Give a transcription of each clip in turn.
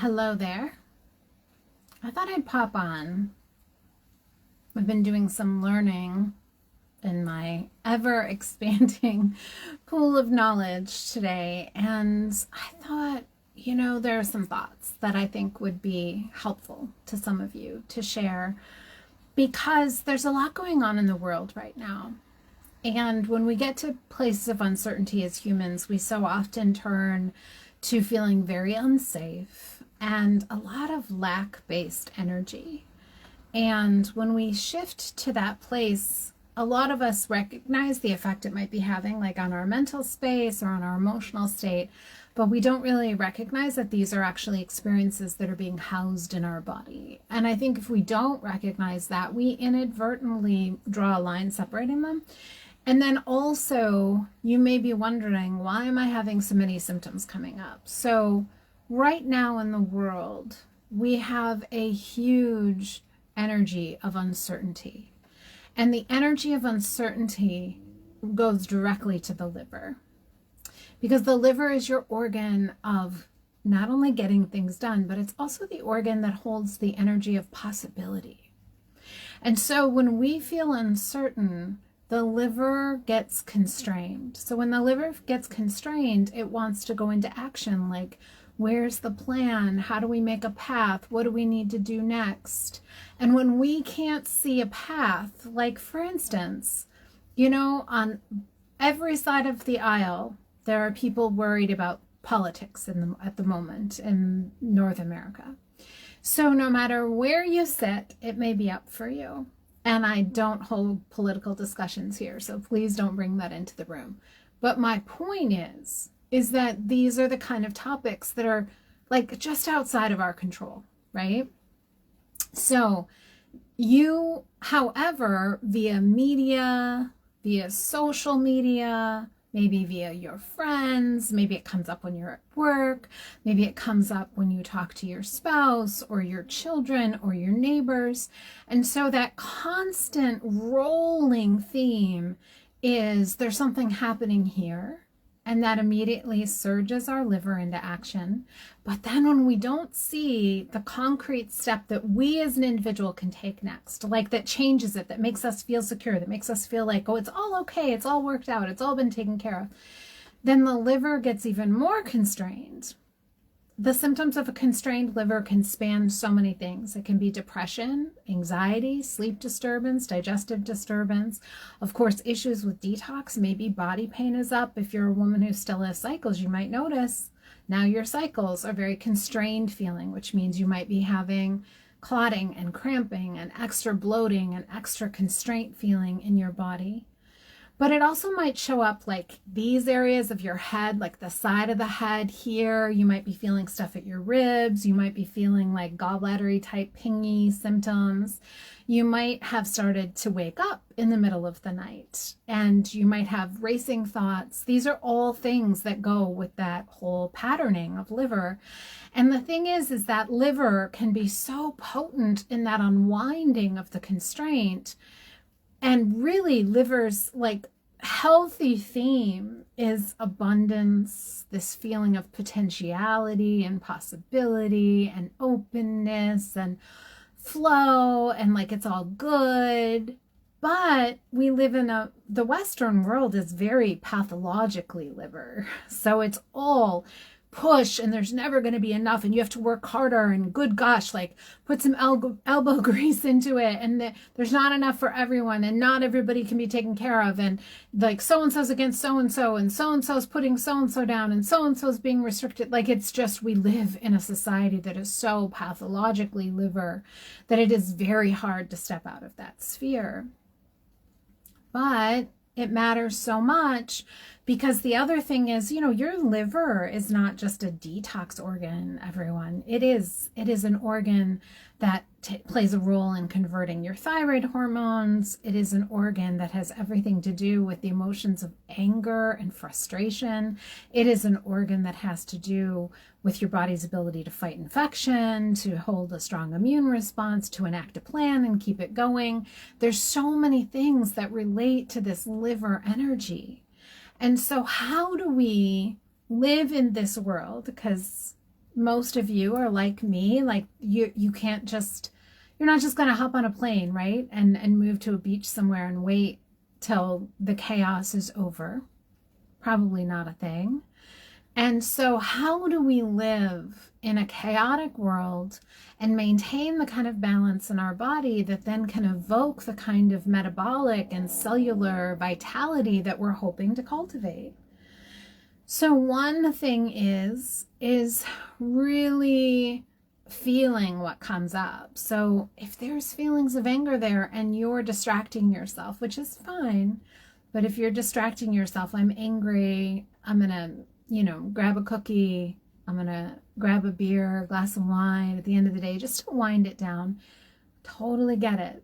Hello there. I thought I'd pop on. I've been doing some learning in my ever expanding pool of knowledge today, and I thought, there are some thoughts that I think would be helpful to some of you to share because there's a lot going on in the world right now. And when we get to places of uncertainty as humans, we so often turn to feeling very unsafe and a lot of lack-based energy. And when we shift to that place, a lot of us recognize the effect it might be having, like on our mental space or on our emotional state, but we don't really recognize that these are actually experiences that are being housed in our body. And I think if we don't recognize that, we inadvertently draw a line separating them. And then also, you may be wondering, why am I having so many symptoms coming up? So right now in the world, we have a huge energy of uncertainty. And the energy of uncertainty goes directly to the liver. Because the liver is your organ of not only getting things done, but it's also the organ that holds the energy of possibility. And so when we feel uncertain, the liver gets constrained. So when the liver gets constrained, it wants to go into action, like, where's the plan? How do we make a path? What do we need to do next? And when we can't see a path, like for instance, on every side of the aisle, there are people worried about politics at the moment in North America. So no matter where you sit, it may be up for you. And I don't hold political discussions here, so please don't bring that into the room. But my point is that these are the kind of topics that are like just outside of our control, right? So you, however, via media, via social media, maybe via your friends, maybe it comes up when you're at work, maybe it comes up when you talk to your spouse or your children or your neighbors. And so that constant rolling theme is there's something happening here, and that immediately surges our liver into action. But then when we don't see the concrete step that we as an individual can take next, like that changes it, that makes us feel secure, that makes us feel like, oh, it's all okay, it's all worked out, it's all been taken care of, then the liver gets even more constrained. The symptoms of a constrained liver can span so many things. It can be depression, anxiety, sleep disturbance, digestive disturbance. Of course, issues with detox, maybe body pain is up. If you're a woman who still has cycles, you might notice now your cycles are very constrained feeling, which means you might be having clotting and cramping and extra bloating and extra constraint feeling in your body. But it also might show up like these areas of your head, like the side of the head here. You might be feeling stuff at your ribs. You might be feeling like gallbladdery type pingy symptoms. You might have started to wake up in the middle of the night, and you might have racing thoughts. These are all things that go with that whole patterning of liver. And the thing is that liver can be so potent in that unwinding of the constraint. And really, liver's like healthy theme is abundance, this feeling of potentiality and possibility and openness and flow, and like it's all good. But we live in the Western world is very pathologically liver. So it's all push, and there's never going to be enough, and you have to work harder, and good gosh, like put some elbow grease into it, and there's not enough for everyone, and not everybody can be taken care of, and like so-and-so's against so-and-so, and so-and-so's putting so-and-so down, and so-and-so's being restricted. Like, it's just, we live in a society that is so pathologically liver that it is very hard to step out of that sphere. But it matters so much because the other thing is, your liver is not just a detox organ, everyone. It is an organ that plays a role in converting your thyroid hormones. It is an organ that has everything to do with the emotions of anger and frustration. It is an organ that has to do with your body's ability to fight infection, to hold a strong immune response, to enact a plan and keep it going. There's so many things that relate to this liver energy. And so how do we live in this world? Because most of you are like me. Like you can't just, you're not just going to hop on a plane, right? And move to a beach somewhere and wait till the chaos is over. Probably not a thing. And so how do we live in a chaotic world and maintain the kind of balance in our body that then can evoke the kind of metabolic and cellular vitality that we're hoping to cultivate? So one thing is really feeling what comes up. So if there's feelings of anger there and you're distracting yourself, which is fine, but if you're distracting yourself, I'm angry, I'm gonna, grab a cookie, I'm gonna grab a beer, a glass of wine at the end of the day, just to wind it down. Totally get it.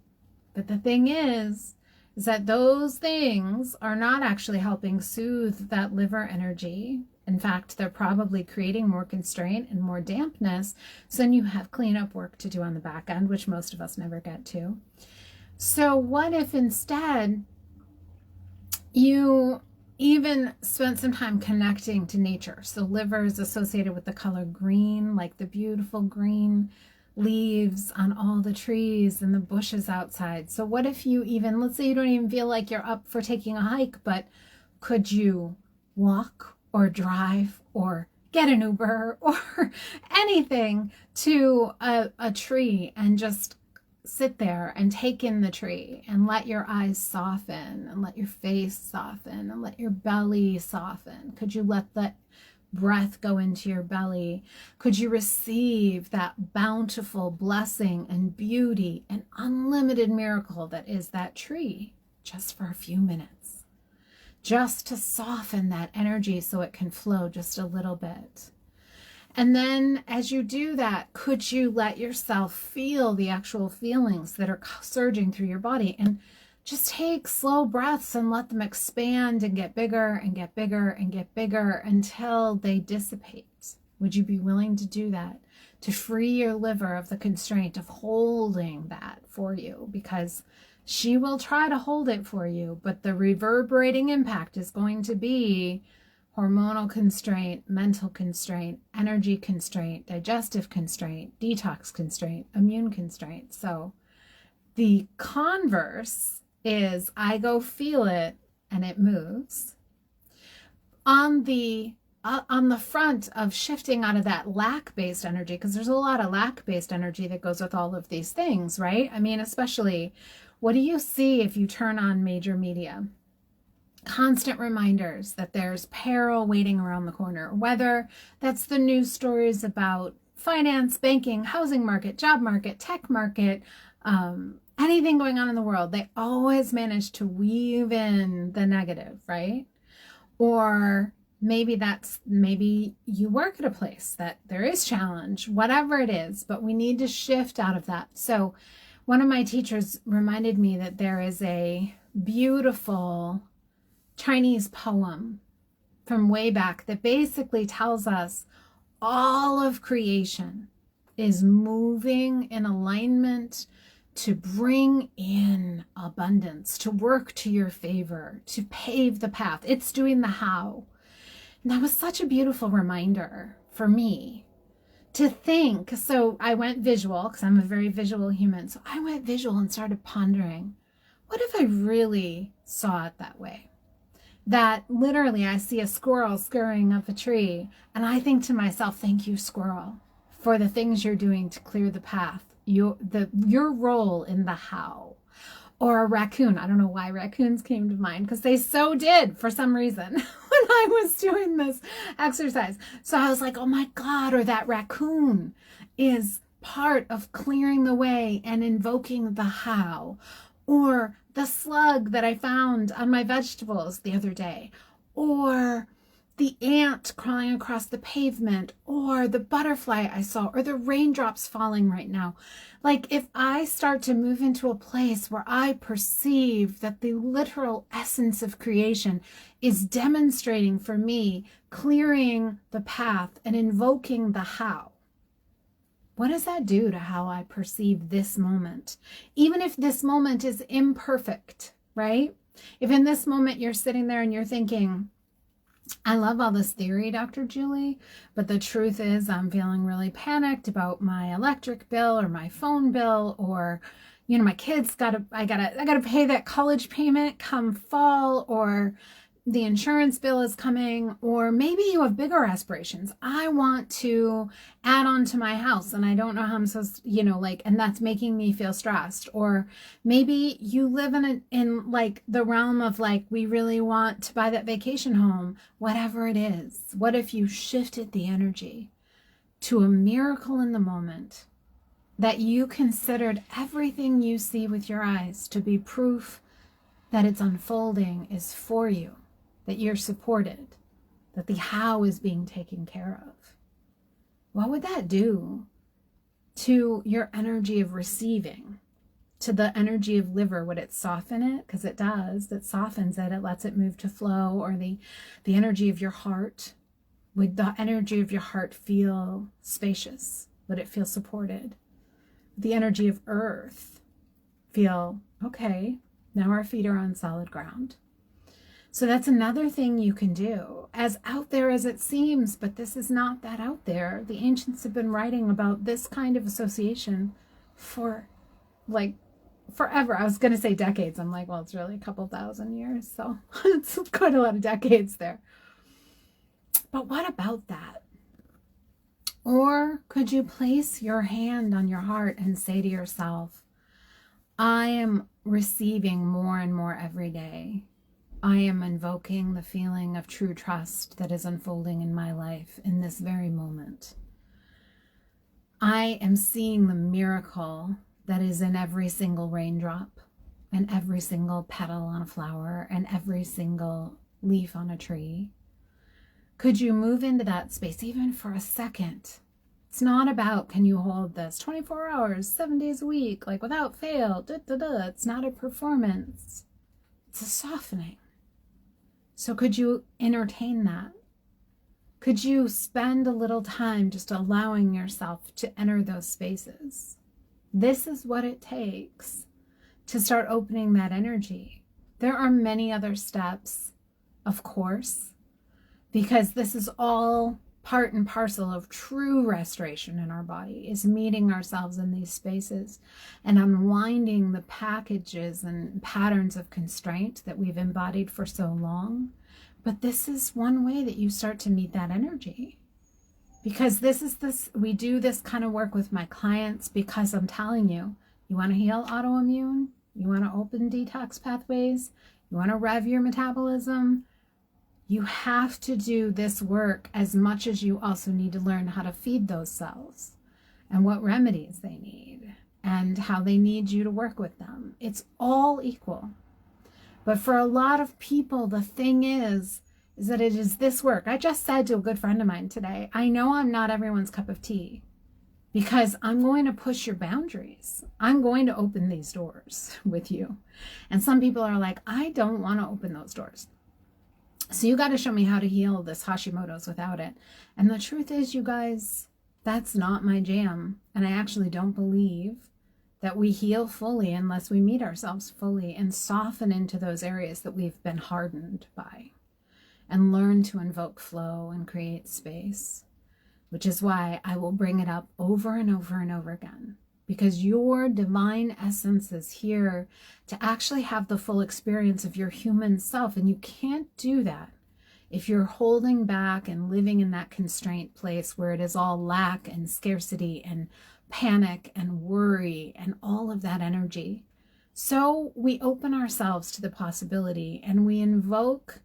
But the thing is that those things are not actually helping soothe that liver energy. In fact, they're probably creating more constraint and more dampness. So then you have cleanup work to do on the back end, which most of us never get to. So what if instead you even spent some time connecting to nature? So liver is associated with the color green, like the beautiful green leaves on all the trees and the bushes outside. So what if you even, let's say you don't even feel like you're up for taking a hike, but could you walk or drive or get an Uber or anything to a tree and just sit there and take in the tree and let your eyes soften and let your face soften and let your belly soften? Could you let that breath go into your belly? Could you receive that bountiful blessing and beauty and unlimited miracle that is that tree just for a few minutes, just to soften that energy so it can flow just a little bit? And then as you do that, could you let yourself feel the actual feelings that are surging through your body? And just take slow breaths and let them expand and get bigger and get bigger and get bigger until they dissipate. Would you be willing to do that, to free your liver of the constraint of holding that for you? Because she will try to hold it for you, but the reverberating impact is going to be hormonal constraint, mental constraint, energy constraint, digestive constraint, detox constraint, immune constraint. So the converse is I go feel it and it moves. On the front of shifting out of that lack-based energy, because there's a lot of lack-based energy that goes with all of these things, right? I mean, especially, what do you see if you turn on major media? Constant reminders that there's peril waiting around the corner, whether that's the news stories about finance, banking, housing market, job market, tech market, anything going on in the world. They always manage to weave in the negative, right? Or maybe you work at a place that there is challenge, whatever it is, but we need to shift out of that. So one of my teachers reminded me that there is a beautiful Chinese poem from way back that basically tells us all of creation is moving in alignment to bring in abundance, to work to your favor, to pave the path. It's doing the how. And that was such a beautiful reminder for me to think. So I went visual because I'm a very visual human. So I went visual and started pondering, what if I really saw it that way? That literally I see a squirrel scurrying up a tree and I think to myself, thank you, squirrel, for the things you're doing to clear the path, your role in the how. Or a raccoon. I don't know why raccoons came to mind, because they so did for some reason when I was doing this exercise. So I was like, oh my God, or that raccoon is part of clearing the way and invoking the how. Or the slug that I found on my vegetables the other day, or the ant crawling across the pavement, or the butterfly I saw, or the raindrops falling right now. Like, if I start to move into a place where I perceive that the literal essence of creation is demonstrating for me, clearing the path and invoking the how, what does that do to how I perceive this moment? Even if this moment is imperfect, right? If in this moment you're sitting there and you're thinking, I love all this theory, Dr. Julie, but the truth is I'm feeling really panicked about my electric bill or my phone bill, or my kids I gotta pay that college payment come fall, or the insurance bill is coming, or maybe you have bigger aspirations. I want to add on to my house and I don't know how I'm supposed to, and that's making me feel stressed. Or maybe you live in like the realm of like, we really want to buy that vacation home, whatever it is. What if you shifted the energy to a miracle in the moment, that you considered everything you see with your eyes to be proof that it's unfolding is for you, that you're supported, that the how is being taken care of? What would that do to your energy of receiving, to the energy of liver? Would it soften it? Because it does. It softens it. It lets it move to flow. Or the energy of your heart. Would the energy of your heart feel spacious? Would it feel supported? The energy of earth feel, okay, now our feet are on solid ground. So that's another thing you can do, as out there as it seems, but this is not that out there. The ancients have been writing about this kind of association for like forever. I was going to say decades. I'm like, well, it's really a couple thousand years. So it's quite a lot of decades there. But what about that? Or could you place your hand on your heart and say to yourself, I am receiving more and more every day. I am invoking the feeling of true trust that is unfolding in my life in this very moment. I am seeing the miracle that is in every single raindrop, and every single petal on a flower, and every single leaf on a tree. Could you move into that space even for a second? It's not about, can you hold this 24 hours, 7 days a week, like without fail, It's not a performance. It's a softening. So could you entertain that? Could you spend a little time just allowing yourself to enter those spaces? This is what it takes to start opening that energy. There are many other steps, of course, because this is all part and parcel of true restoration in our body, is meeting ourselves in these spaces and unwinding the packages and patterns of constraint that we've embodied for so long. But this is one way that you start to meet that energy. Because we do this kind of work with my clients because I'm telling you, you want to heal autoimmune, you want to open detox pathways, you want to rev your metabolism, you have to do this work as much as you also need to learn how to feed those cells and what remedies they need and how they need you to work with them. It's all equal. But for a lot of people, the thing is that it is this work. I just said to a good friend of mine today, I know I'm not everyone's cup of tea because I'm going to push your boundaries. I'm going to open these doors with you. And some people are like, I don't want to open those doors. So you got to show me how to heal this Hashimoto's without it. And the truth is, you guys, that's not my jam. And I actually don't believe that we heal fully unless we meet ourselves fully and soften into those areas that we've been hardened by and learn to invoke flow and create space, which is why I will bring it up over and over and over again. Because your divine essence is here to actually have the full experience of your human self. And you can't do that if you're holding back and living in that constraint place where it is all lack and scarcity and panic and worry and all of that energy. So we open ourselves to the possibility and we invoke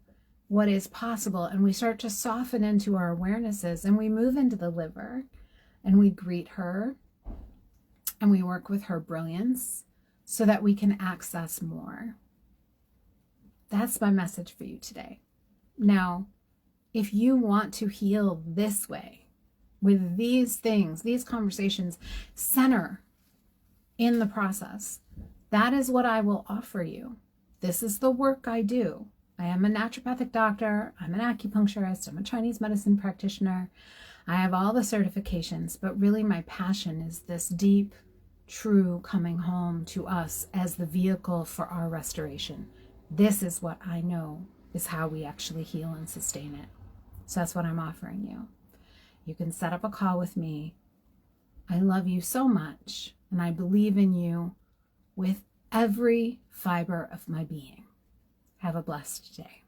what is possible and we start to soften into our awarenesses and we move into the liver and we greet her. And we work with her brilliance so that we can access more. That's my message for you today. Now, if you want to heal this way, with these things, these conversations, center in the process, that is what I will offer you. This is the work I do. I am a naturopathic doctor. I'm an acupuncturist. I'm a Chinese medicine practitioner. I have all the certifications, but really my passion is this deep, true coming home to us as the vehicle for our restoration. This is what I know is how we actually heal and sustain it. So that's what I'm offering you. You can set up a call with me. I love you so much, and I believe in you with every fiber of my being. Have a blessed day.